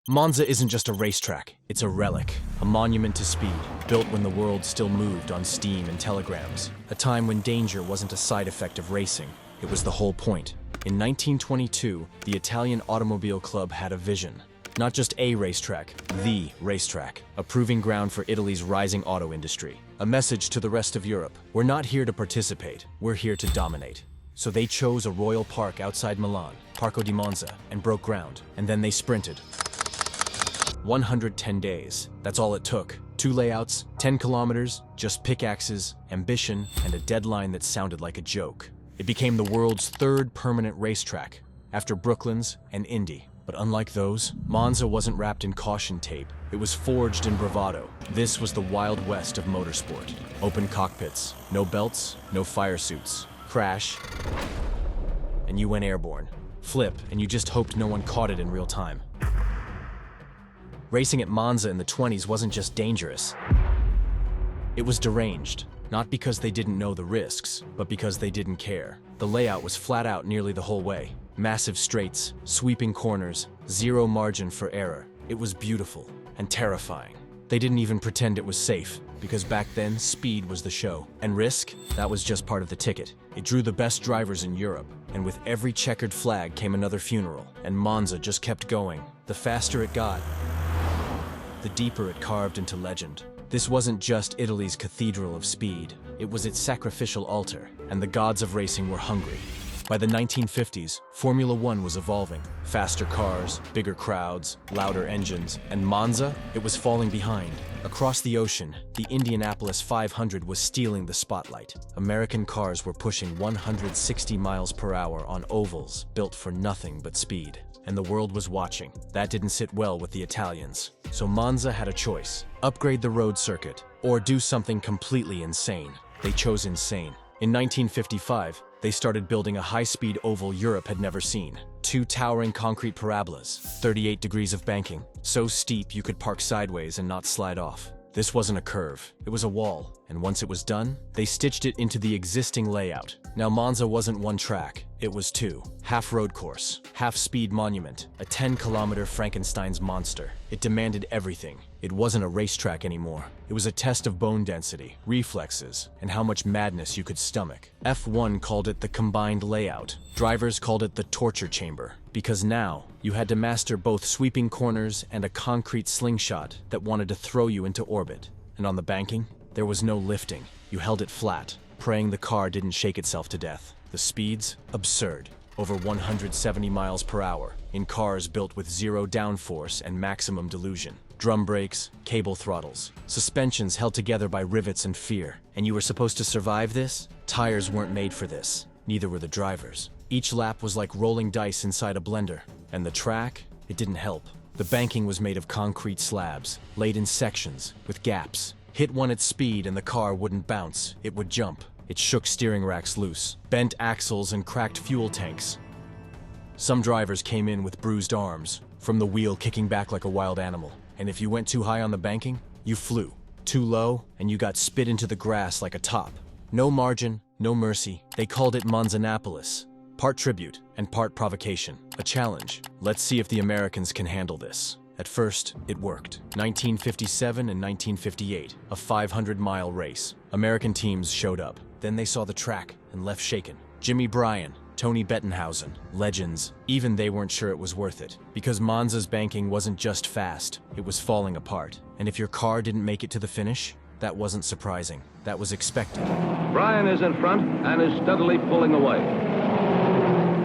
Monza isn't just a racetrack, it's a relic, a monument to speed, built when the world still moved on steam and telegrams, a time when danger wasn't a side effect of racing, it was the whole point. In 1922, the Italian Automobile Club had a vision. Not just a racetrack, the racetrack, a proving ground for Italy's rising auto industry. A message to the rest of Europe: we're not here to participate, we're here to dominate. So they chose a royal park outside Milan, Parco di Monza, and broke ground, and then they sprinted. 110 days, that's all it took. 2 layouts, 10 kilometers, just pickaxes, ambition, and a deadline that sounded like a joke. It became the world's 3rd permanent racetrack, after Brooklands and Indy. But unlike those, Monza wasn't wrapped in caution tape. It was forged in bravado. This was the Wild West of motorsport. Open cockpits, no belts, no fire suits. Crash, and you went airborne. Flip, and you just hoped no one caught it in real time. Racing at Monza in the 20s wasn't just dangerous. It was deranged, not because they didn't know the risks, but because they didn't care. The layout was flat out nearly the whole way. Massive straights, sweeping corners, zero margin for error. It was beautiful and terrifying. They didn't even pretend it was safe, because back then, speed was the show. And risk, that was just part of the ticket. It drew the best drivers in Europe, and with every checkered flag came another funeral, and Monza just kept going. The faster it got, the deeper it carved into legend. This wasn't just Italy's cathedral of speed, it was its sacrificial altar, and the gods of racing were hungry. By the 1950s, Formula One was evolving. Faster cars, bigger crowds, louder engines, and Monza, it was falling behind. Across the ocean, the Indianapolis 500 was stealing the spotlight. American cars were pushing 160 miles per hour on ovals built for nothing but speed. And the world was watching. That didn't sit well with the Italians. So Monza had a choice: upgrade the road circuit, or do something completely insane. They chose insane. In 1955, they started building a high-speed oval Europe had never seen. 2 towering concrete parabolas, 38 degrees of banking, so steep you could park sideways and not slide off. This wasn't a curve, it was a wall, and once it was done, they stitched it into the existing layout. Now Monza wasn't 1 track, it was 2. Half road course, half speed monument, a 10-kilometer Frankenstein's monster. It demanded everything. It wasn't a racetrack anymore. It was a test of bone density, reflexes, and how much madness you could stomach. F1 called it the combined layout. Drivers called it the torture chamber, because now you had to master both sweeping corners and a concrete slingshot that wanted to throw you into orbit. And on the banking, there was no lifting. You held it flat, praying the car didn't shake itself to death. The speeds? Absurd. Over 170 miles per hour, in cars built with zero downforce and maximum delusion. Drum brakes, cable throttles, suspensions held together by rivets and fear. And you were supposed to survive this? Tires weren't made for this. Neither were the drivers. Each lap was like rolling dice inside a blender. And the track? It didn't help. The banking was made of concrete slabs, laid in sections, with gaps. Hit one at speed and the car wouldn't bounce, it would jump. It shook steering racks loose, bent axles and cracked fuel tanks. Some drivers came in with bruised arms, from the wheel kicking back like a wild animal. And if you went too high on the banking, you flew. Too low, and you got spit into the grass like a top. No margin, no mercy. They called it Monzanapolis. Part tribute and part provocation. A challenge. Let's see if the Americans can handle this. At first, it worked. 1957 and 1958, a 500-mile race. American teams showed up. Then they saw the track and left shaken. Jimmy Bryan, Tony Bettenhausen, legends. Even they weren't sure it was worth it. Because Monza's banking wasn't just fast, it was falling apart. And if your car didn't make it to the finish, that wasn't surprising. That was expected. Bryan is in front and is steadily pulling away.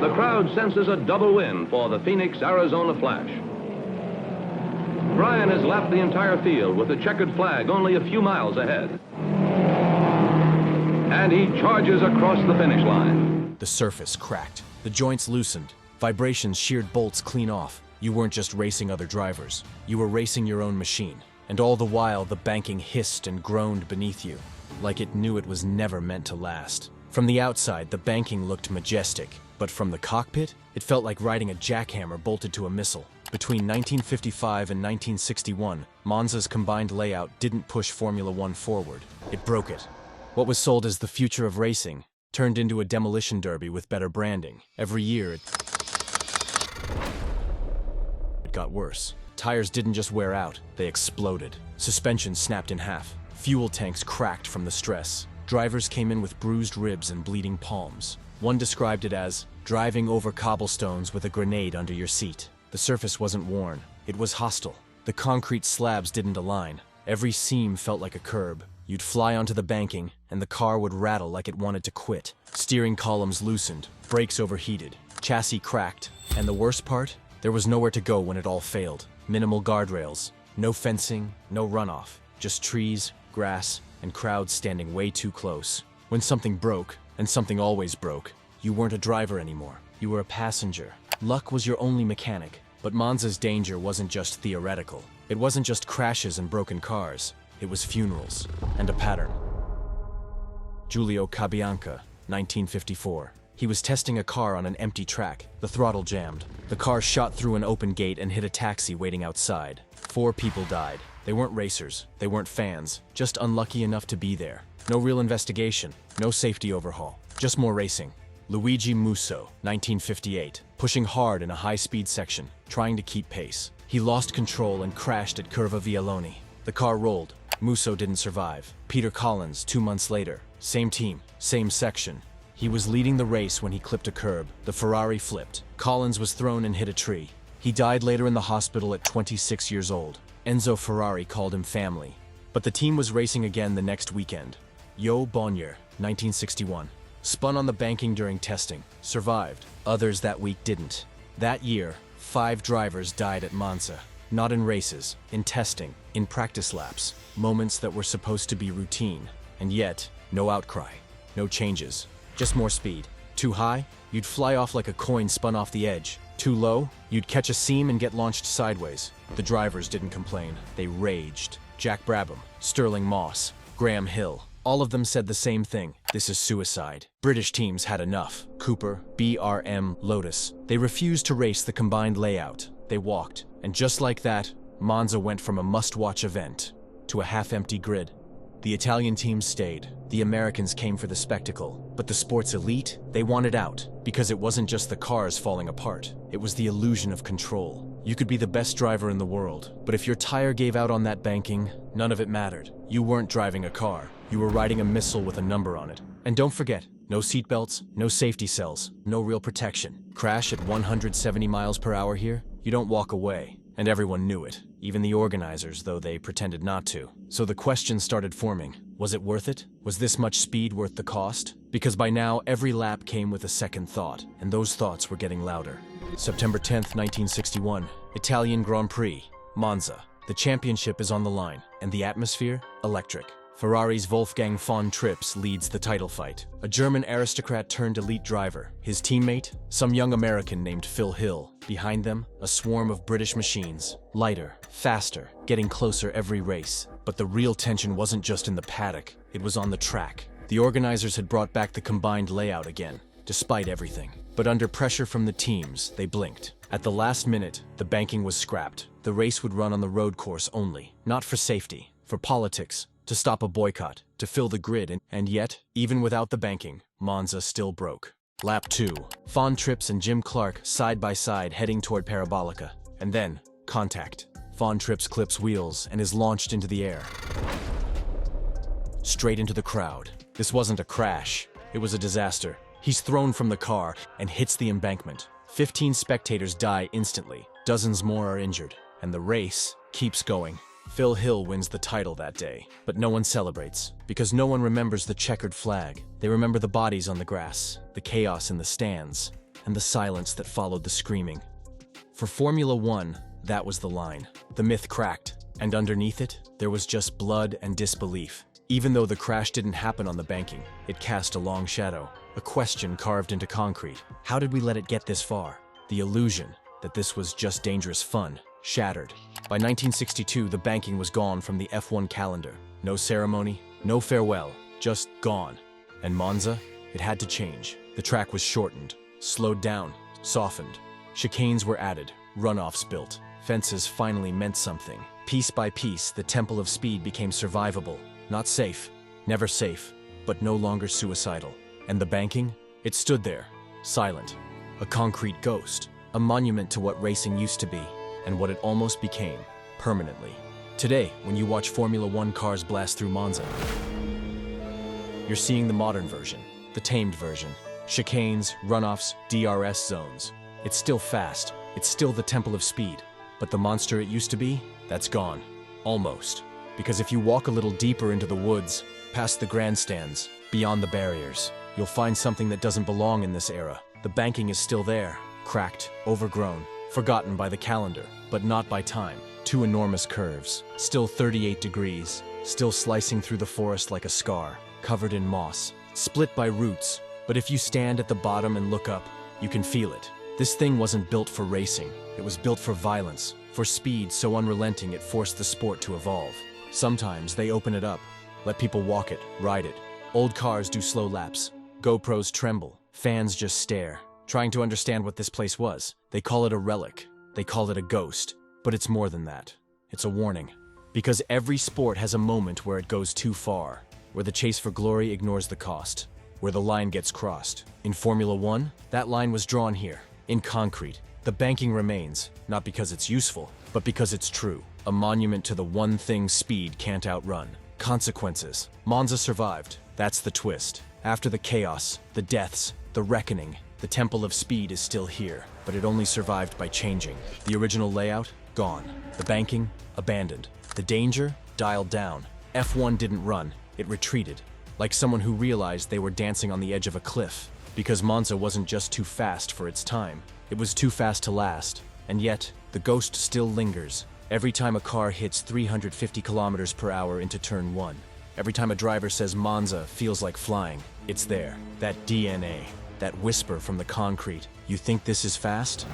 The crowd senses a double win for the Phoenix, Arizona Flash. Bryan has left the entire field with the checkered flag only a few miles ahead. And he charges across the finish line. The surface cracked. The joints loosened. Vibrations sheared bolts clean off. You weren't just racing other drivers. You were racing your own machine. And all the while, the banking hissed and groaned beneath you, like it knew it was never meant to last. From the outside, the banking looked majestic. But from the cockpit, it felt like riding a jackhammer bolted to a missile. Between 1955 and 1961, Monza's combined layout didn't push Formula One forward. It broke it. What was sold as the future of racing turned into a demolition derby with better branding. Every year, it got worse. Tires didn't just wear out, they exploded. Suspension snapped in half. Fuel tanks cracked from the stress. Drivers came in with bruised ribs and bleeding palms. One described it as driving over cobblestones with a grenade under your seat. The surface wasn't worn, it was hostile. The concrete slabs didn't align. Every seam felt like a curb. You'd fly onto the banking, and the car would rattle like it wanted to quit. Steering columns loosened, brakes overheated, chassis cracked, and the worst part? There was nowhere to go when it all failed. Minimal guardrails, no fencing, no runoff, just trees, grass, and crowds standing way too close. When something broke, and something always broke, you weren't a driver anymore. You were a passenger. Luck was your only mechanic. But Monza's danger wasn't just theoretical. It wasn't just crashes and broken cars. It was funerals and a pattern. Giulio Cabianca, 1954. He was testing a car on an empty track. The throttle jammed. The car shot through an open gate and hit a taxi waiting outside. 4 people died. They weren't racers. They weren't fans. Just unlucky enough to be there. No real investigation. No safety overhaul. Just more racing. Luigi Musso, 1958, pushing hard in a high-speed section, trying to keep pace. He lost control and crashed at Curva Vialoni. The car rolled. Musso didn't survive. Peter Collins, 2 months later. Same team, same section. He was leading the race when he clipped a curb. The Ferrari flipped. Collins was thrown and hit a tree. He died later in the hospital at 26 years old. Enzo Ferrari called him family. But the team was racing again the next weekend. Jo Bonnier, 1961. Spun on the banking during testing, survived. Others that week didn't. That year, 5 drivers died at Monza. Not in races, in testing, in practice laps. Moments that were supposed to be routine. And yet, no outcry, no changes. Just more speed. Too high, you'd fly off like a coin spun off the edge. Too low, you'd catch a seam and get launched sideways. The drivers didn't complain, they raged. Jack Brabham, Sterling Moss, Graham Hill. All of them said the same thing. This is suicide. British teams had enough. Cooper, BRM, Lotus. They refused to race the combined layout. They walked. And just like that, Monza went from a must-watch event to a half-empty grid. The Italian teams stayed. The Americans came for the spectacle. But the sport's elite, they wanted out. Because it wasn't just the cars falling apart. It was the illusion of control. You could be the best driver in the world. But if your tire gave out on that banking, none of it mattered. You weren't driving a car. You were riding a missile with a number on it. And don't forget, no seatbelts, no safety cells, no real protection. Crash at 170 miles per hour here, you don't walk away. And everyone knew it, even the organizers, though they pretended not to. So the question started forming. Was it worth it? Was this much speed worth the cost? Because by now, every lap came with a second thought, and those thoughts were getting louder. September 10th, 1961, Italian Grand Prix, Monza. The championship is on the line, and the atmosphere, electric. Ferrari's Wolfgang von Trips leads the title fight. A German aristocrat turned elite driver. His teammate, some young American named Phil Hill. Behind them, a swarm of British machines. Lighter, faster, getting closer every race. But the real tension wasn't just in the paddock, it was on the track. The organizers had brought back the combined layout again, despite everything. But under pressure from the teams, they blinked. At the last minute, the banking was scrapped. The race would run on the road course only. Not for safety, for politics. To stop a boycott, to fill the grid, and yet, even without the banking, Monza still broke. Lap 2. Von Trips and Jim Clark side by side heading toward Parabolica. And then, contact. Von Trips clips wheels and is launched into the air. Straight into the crowd. This wasn't a crash, it was a disaster. He's thrown from the car and hits the embankment. 15 spectators die instantly, dozens more are injured, and the race keeps going. Phil Hill wins the title that day, but no one celebrates, because no one remembers the checkered flag. They remember the bodies on the grass, the chaos in the stands, and the silence that followed the screaming. For Formula One, that was the line. The myth cracked, and underneath it, there was just blood and disbelief. Even though the crash didn't happen on the banking, it cast a long shadow, a question carved into concrete. How did we let it get this far? The illusion that this was just dangerous fun shattered. By 1962, the banking was gone from the F1 calendar. No ceremony, no farewell, just gone. And Monza? It had to change. The track was shortened, slowed down, softened. Chicanes were added, runoffs built. Fences finally meant something. Piece by piece, the temple of speed became survivable. Not safe, never safe, but no longer suicidal. And the banking? It stood there, silent. A concrete ghost. A monument to what racing used to be. and what it almost became, permanently. Today, when you watch Formula One cars blast through Monza, you're seeing the modern version, the tamed version. Chicanes, runoffs, DRS zones. It's still fast, it's still the temple of speed, but the monster it used to be, that's gone. Almost. Because if you walk a little deeper into the woods, past the grandstands, beyond the barriers, you'll find something that doesn't belong in this era. The banking is still there, cracked, overgrown, forgotten by the calendar, but not by time. Two enormous curves, still 38 degrees, still slicing through the forest like a scar, covered in moss, split by roots, but if you stand at the bottom and look up, you can feel it. This thing wasn't built for racing, it was built for violence, for speed so unrelenting it forced the sport to evolve. Sometimes they open it up, let people walk it, ride it. Old cars do slow laps, GoPros tremble, fans just stare, trying to understand what this place was. They call it a relic, they call it a ghost. But it's more than that. It's a warning. Because every sport has a moment where it goes too far, where the chase for glory ignores the cost, where the line gets crossed. In Formula One, that line was drawn here, in concrete. The banking remains, not because it's useful, but because it's true. A monument to the one thing speed can't outrun. Consequences. Monza survived. That's the twist. After the chaos, the deaths, the reckoning, the temple of speed is still here, but it only survived by changing. The original layout? Gone. The banking? Abandoned. The danger? Dialed down. F1 didn't run, it retreated. Like someone who realized they were dancing on the edge of a cliff. Because Monza wasn't just too fast for its time, it was too fast to last. And yet, the ghost still lingers. Every time a car hits 350 kilometers per hour into turn 1. Every time a driver says Monza feels like flying, it's there. That DNA. That whisper from the concrete. You think this is fast?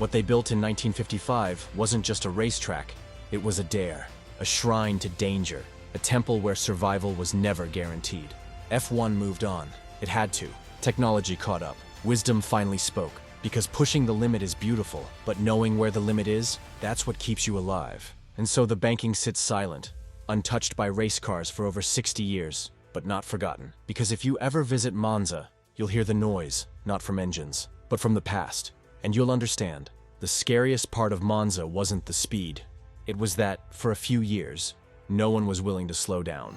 What they built in 1955 wasn't just a racetrack, it was a dare, a shrine to danger, a temple where survival was never guaranteed. F1 moved on. It had to. Technology caught up. Wisdom finally spoke. Because pushing the limit is beautiful, but knowing where the limit is, that's what keeps you alive. And so the banking sits silent, untouched by race cars for over 60 years, but not forgotten. Because if you ever visit Monza, you'll hear the noise, not from engines, but from the past. And you'll understand, the scariest part of Monza wasn't the speed. It was that, for a few years, no one was willing to slow down.